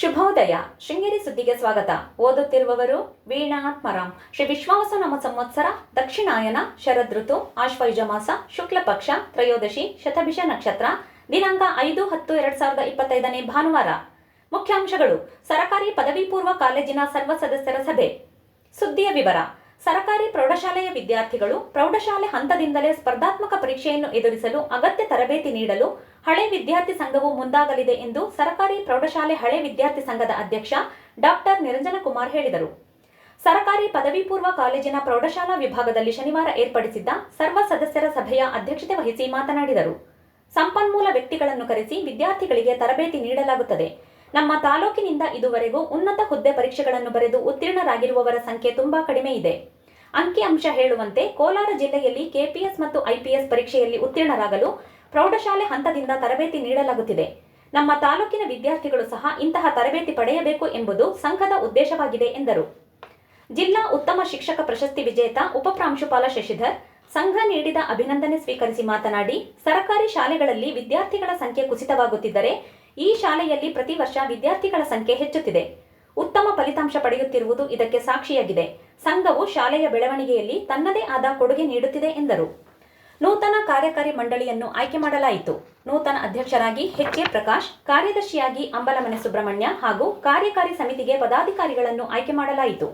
ಶುಭೋದಯ. ಶೃಂಗೇರಿ ಸುದ್ದಿಗೆ ಸ್ವಾಗತ. ಓದುತ್ತಿರುವವರು ವೀಣಾ ಆತ್ಮರಾಮ್. ಶ್ರೀ ವಿಶ್ವಾವಸುನಾಮ ಸಂವತ್ಸರ, ದಕ್ಷಿಣಾಯನ, ಶರದ್ ಋತು, ಆಶ್ವಯುಜ ಮಾಸ, ಶುಕ್ಲ ಪಕ್ಷ, ತ್ರಯೋದಶಿ, ಶತಭಿಷ ನಕ್ಷತ್ರ, ದಿನಾಂಕ 5-10-2025 ಭಾನುವಾರ. ಮುಖ್ಯಾಂಶಗಳು: ಸರಕಾರಿ ಪದವಿ ಪೂರ್ವ ಕಾಲೇಜಿನ ಸರ್ವ ಸದಸ್ಯರ ಸಭೆ. ಸುದ್ದಿಯ ವಿವರ: ಸರಕಾರಿ ಪ್ರೌಢಶಾಲೆಯ ವಿದ್ಯಾರ್ಥಿಗಳು ಪ್ರೌಢಶಾಲೆ ಹಂತದಿಂದಲೇ ಸ್ಪರ್ಧಾತ್ಮಕ ಪರೀಕ್ಷೆಯನ್ನು ಎದುರಿಸಲು ಅಗತ್ಯ ತರಬೇತಿ ನೀಡಲು ಹಳೆ ವಿದ್ಯಾರ್ಥಿ ಸಂಘವು ಮುಂದಾಗಲಿದೆ ಎಂದು ಸರಕಾರಿ ಪ್ರೌಢಶಾಲೆ ಹಳೆ ವಿದ್ಯಾರ್ಥಿ ಸಂಘದ ಅಧ್ಯಕ್ಷ ಡಾಕ್ಟರ್ ನಿರಂಜನಕುಮಾರ್ ಹೇಳಿದರು. ಸರಕಾರಿ ಪದವಿ ಪೂರ್ವ ಕಾಲೇಜಿನ ಪ್ರೌಢಶಾಲಾ ವಿಭಾಗದಲ್ಲಿ ಶನಿವಾರ ಏರ್ಪಡಿಸಿದ್ದ ಸರ್ವ ಸದಸ್ಯರ ಸಭೆಯ ಅಧ್ಯಕ್ಷತೆ ವಹಿಸಿ ಮಾತನಾಡಿದರು. ಸಂಪನ್ಮೂಲ ವ್ಯಕ್ತಿಗಳನ್ನು ಕರೆಸಿ ವಿದ್ಯಾರ್ಥಿಗಳಿಗೆ ತರಬೇತಿ ನೀಡಲಾಗುತ್ತದೆ. ನಮ್ಮ ತಾಲೂಕಿನಿಂದ ಇದುವರೆಗೂ ಉನ್ನತ ಹುದ್ದೆ ಪರೀಕ್ಷೆಗಳನ್ನು ಬರೆದು ಉತ್ತೀರ್ಣರಾಗಿರುವವರ ಸಂಖ್ಯೆ ತುಂಬಾ ಕಡಿಮೆ ಇದೆ. ಅಂಕಿಅಂಶ ಹೇಳುವಂತೆ ಕೋಲಾರ ಜಿಲ್ಲೆಯಲ್ಲಿ ಕೆಪಿಎಸ್ ಮತ್ತು ಐಪಿಎಸ್ ಪರೀಕ್ಷೆಯಲ್ಲಿ ಉತ್ತೀರ್ಣರಾಗಲು ಪ್ರೌಢಶಾಲೆ ಹಂತದಿಂದ ತರಬೇತಿ ನೀಡಲಾಗುತ್ತಿದೆ. ನಮ್ಮ ತಾಲೂಕಿನ ವಿದ್ಯಾರ್ಥಿಗಳು ಸಹ ಇಂತಹ ತರಬೇತಿ ಪಡೆಯಬೇಕು ಎಂಬುದು ಸಂಘದ ಉದ್ದೇಶವಾಗಿದೆ ಎಂದರು. ಜಿಲ್ಲಾ ಉತ್ತಮ ಶಿಕ್ಷಕ ಪ್ರಶಸ್ತಿ ವಿಜೇತ ಉಪಪ್ರಾಂಶುಪಾಲ ಶಶಿಧರ್ ಸಂಘ ನೀಡಿದ ಅಭಿನಂದನೆ ಸ್ವೀಕರಿಸಿ ಮಾತನಾಡಿ, ಸರ್ಕಾರಿ ಶಾಲೆಗಳಲ್ಲಿ ವಿದ್ಯಾರ್ಥಿಗಳ ಸಂಖ್ಯೆ ಕುಸಿತವಾಗುತ್ತಿದ್ದರೆ ಈ ಶಾಲೆಯಲ್ಲಿ ಪ್ರತಿ ವರ್ಷ ವಿದ್ಯಾರ್ಥಿಗಳ ಸಂಖ್ಯೆ ಹೆಚ್ಚುತ್ತಿದೆ. ಉತ್ತಮ ಫಲಿತಾಂಶ ಪಡೆಯುತ್ತಿರುವುದು ಇದಕ್ಕೆ ಸಾಕ್ಷಿಯಾಗಿದೆ. ಸಂಘವು ಶಾಲೆಯ ಬೆಳವಣಿಗೆಯಲ್ಲಿ ತನ್ನದೇ ಆದ ಕೊಡುಗೆ ನೀಡುತ್ತಿದೆ ಎಂದರು. ನೂತನ ಕಾರ್ಯಕಾರಿ ಮಂಡಳಿಯನ್ನು ಆಯ್ಕೆ ಮಾಡಲಾಯಿತು. ನೂತನ ಅಧ್ಯಕ್ಷರಾಗಿ ಎಚ್.ಎ. ಪ್ರಕಾಶ್, ಕಾರ್ಯದರ್ಶಿಯಾಗಿ ಅಂಬಲಮನೆ ಸುಬ್ರಹ್ಮಣ್ಯ ಹಾಗೂ ಕಾರ್ಯಕಾರಿ ಸಮಿತಿಗೆ ಪದಾಧಿಕಾರಿಗಳನ್ನು ಆಯ್ಕೆ ಮಾಡಲಾಯಿತು.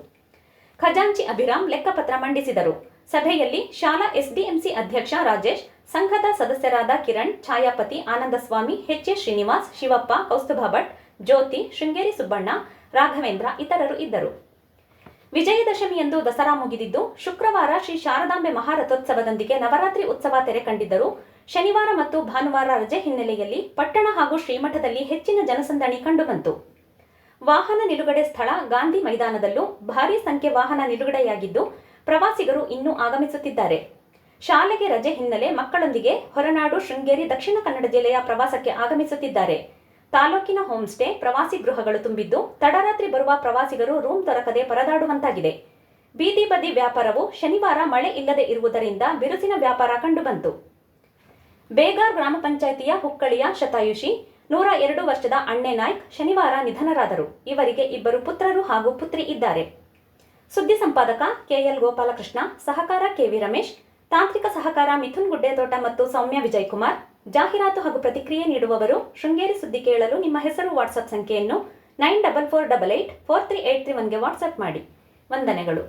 ಖಜಾಂಚಿ ಅಭಿರಾಮ್ ಲೆಕ್ಕಪತ್ರ ಮಂಡಿಸಿದರು. ಸಭೆಯಲ್ಲಿ ಶಾಲಾ ಎಸ್ಡಿಎಂಸಿ ಅಧ್ಯಕ್ಷ ರಾಜೇಶ್, ಸಂಘದ ಸದಸ್ಯರಾದ ಕಿರಣ್, ಛಾಯಾಪತಿ, ಆನಂದಸ್ವಾಮಿ, ಎಚ್.ಎ. ಶ್ರೀನಿವಾಸ್, ಶಿವಪ್ಪ, ಕೌಸ್ತುಭ ಭಟ್, ಜ್ಯೋತಿ, ಶೃಂಗೇರಿ ಸುಬ್ಬಣ್ಣ, ರಾಘವೇಂದ್ರ ಇತರರು ಇದ್ದರು. ವಿಜಯದಶಮಿಯಂದು ದಸರಾ ಮುಗಿದಿದ್ದು, ಶುಕ್ರವಾರ ಶ್ರೀ ಶಾರದಾಂಬೆ ಮಹಾರಥೋತ್ಸವದೊಂದಿಗೆ ನವರಾತ್ರಿ ಉತ್ಸವ ತೆರೆ ಕಂಡಿದ್ದರೂ ಶನಿವಾರ ಮತ್ತು ಭಾನುವಾರ ರಜೆ ಹಿನ್ನೆಲೆಯಲ್ಲಿ ಪಟ್ಟಣ ಹಾಗೂ ಶ್ರೀಮಠದಲ್ಲಿ ಹೆಚ್ಚಿನ ಜನಸಂದಣಿ ಕಂಡುಬಂತು. ವಾಹನ ನಿಲುಗಡೆ ಸ್ಥಳ ಗಾಂಧಿ ಮೈದಾನದಲ್ಲೂ ಭಾರೀ ಸಂಖ್ಯೆ ವಾಹನ ನಿಲುಗಡೆಯಾಗಿದ್ದು, ಪ್ರವಾಸಿಗರು ಇನ್ನೂ ಆಗಮಿಸುತ್ತಿದ್ದಾರೆ. ಶಾಲೆಗೆ ರಜೆ ಹಿನ್ನೆಲೆ ಮಕ್ಕಳೊಂದಿಗೆ ಹೊರನಾಡು, ಶೃಂಗೇರಿ, ದಕ್ಷಿಣ ಕನ್ನಡ ಜಿಲ್ಲೆಯ ಪ್ರವಾಸಕ್ಕೆ ಆಗಮಿಸುತ್ತಿದ್ದಾರೆ. ತಾಲೂಕಿನ ಹೋಮ್ ಸ್ಟೇ, ಪ್ರವಾಸಿ ಗೃಹಗಳು ತುಂಬಿದ್ದು, ತಡರಾತ್ರಿ ಬರುವ ಪ್ರವಾಸಿಗರು ರೂಮ್ ದೊರಕದೆ ಪರದಾಡುವಂತಾಗಿದೆ. ಬೀದಿ ಬದಿ ವ್ಯಾಪಾರವು ಶನಿವಾರ ಮಳೆ ಇಲ್ಲದೆ ಇರುವುದರಿಂದ ಬಿರುಸಿನ ವ್ಯಾಪಾರ ಕಂಡುಬಂತು. ಬೇಗಾರ್ ಗ್ರಾಮ ಪಂಚಾಯಿತಿಯ ಹುಕ್ಕಳಿಯ ಶತಾಯುಷಿ 102 ವರ್ಷದ ಅಣ್ಣೆ ನಾಯ್ಕ್ ಶನಿವಾರ ನಿಧನರಾದರು. ಇವರಿಗೆ 2 ಪುತ್ರರು ಹಾಗೂ ಪುತ್ರಿ ಇದ್ದಾರೆ. ಸುದ್ದಿ ಸಂಪಾದಕ ಕೆಎಲ್ ಗೋಪಾಲಕೃಷ್ಣ, ಸಹಕಾರ ಕೆವಿ ರಮೇಶ್, ತಾಂತ್ರಿಕ ಸಹಕಾರ ಮಿಥುನ್ ಗುಡ್ಡೇತೋಟ ಮತ್ತು ಸೌಮ್ಯ ವಿಜಯಕುಮಾರ್. ಜಾಹೀರಾತು ಹಾಗೂ ಪ್ರತಿಕ್ರಿಯೆ ನೀಡುವವರು ಶೃಂಗೇರಿ ಸುದ್ದಿ ಕೇಳಲು ನಿಮ್ಮ ಹೆಸರು ವಾಟ್ಸ್ಆಪ್ ಸಂಖ್ಯೆಯನ್ನು 9448843831ಗೆ ವಾಟ್ಸ್ಆಪ್ ಮಾಡಿ. ವಂದನೆಗಳು.